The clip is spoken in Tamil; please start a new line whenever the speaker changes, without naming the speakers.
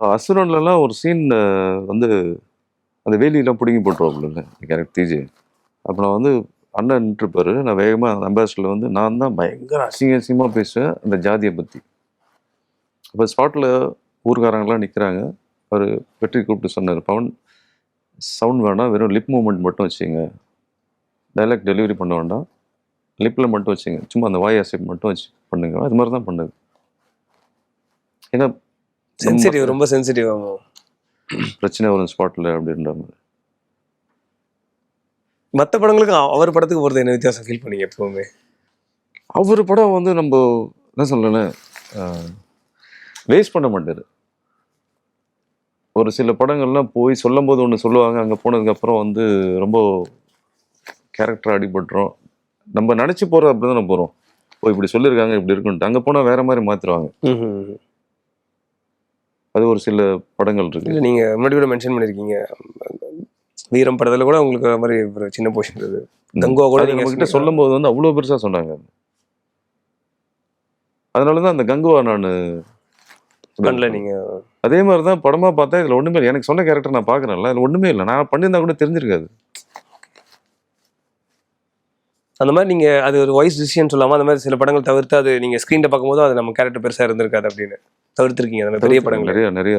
அசுரன்லலாம் ஒரு சீன் வந்து அந்த வேலியெல்லாம் பிடுங்கி போட்டுருவாப்புல கேரக்டர் டிஜே. அப்போ நான் வந்து அண்ணன் நின்றுருப்பாரு. நான் வேகமாக அம்பாசிடரில் வந்து நான் தான் பயங்கர அசிங்கமாக பேசுவேன் அந்த ஜாதியை பற்றி. அப்போ ஸ்பாட்டில் ஊர்காரங்களாம் நிற்கிறாங்க. அவர் வெற்றி கூப்பிட்டு சொன்னார், பவன் சவுண்ட் வேணாம், வெறும் லிப் மூமெண்ட் மட்டும் வச்சுங்க, டைலாக் டெலிவரி பண்ண வேண்டாம், லிப்பில் மட்டும் வச்சுங்க, சும்மா அந்த வாய் அசைப் மட்டும் வச்சு பண்ணுங்க. அது மாதிரி தான் பண்ணுது. ஏன்னா
சென்சிட்டிவ், ரொம்ப சென்சிட்டிவ் ஆகும்,
பிரச்சனை வரும் ஸ்பாட்டில் அப்படின்ற மாதிரி.
மற்ற படங்களுக்கு அவர் படத்துக்கு போகிறது என்ன வித்தியாசம் ஃபீல் பண்ணீங்க எப்பவுமே?
அவர் படம் வந்து நம்ம என்ன சொல்லலை, வேஸ்ட் பண்ண மாட்டார். ஒரு சில படங்கள்லாம் போய் சொல்லும் போது ஒன்று சொல்லுவாங்க, அங்கே போனதுக்கப்புறம் வந்து ரொம்ப கேரக்டர் அடிபட்டுரும். நம்ம நினச்சி போகிறது அப்படி தான் போகிறோம். ஓ இப்படி சொல்லியிருக்காங்க இப்படி இருக்குன்ட்டு, அங்கே போனால் வேற மாதிரி மாற்றிடுவாங்க. அது ஒரு சில படங்கள் இருக்கு.
இல்லை நீங்கள் முன்னாடி கூட மென்ஷன் பண்ணியிருக்கீங்க, வீரம் படத்தில் கூட உங்களுக்கு அது மாதிரி ஒரு சின்ன போர்ஷன் இருக்குது. கங்குவா கூட
நம்மகிட்ட சொல்லும் போது வந்து அவ்வளோ பெருசாக சொன்னாங்க. அதனால தான் அந்த கங்குவா நான்
பண்ணல. நீங்கள்
அதே மாதிரி தான் படமாக பார்த்தா இதில் ஒன்றுமே இல்லை. எனக்கு சொன்ன கேரக்டர் நான் பார்க்குறேன்ல, அதில் ஒன்றுமே இல்லை. நான் பண்ணியிருந்தா கூட தெரிஞ்சிருக்காது.
அந்த மாதிரி நீங்கள் அது ஒரு வாய்ஸ் டிசிஷன் சொல்லாமல் அந்த மாதிரி சில படங்கள் தவிர்த்து அது நீங்கள் ஸ்க்ரீனில் பார்க்கும்போது அது நம்ம கேரக்டர் பெருசாக இருந்திருக்காது அப்படின்னு தவிர்த்துருக்கீங்க அந்த பெரிய படங்கள்
நிறைய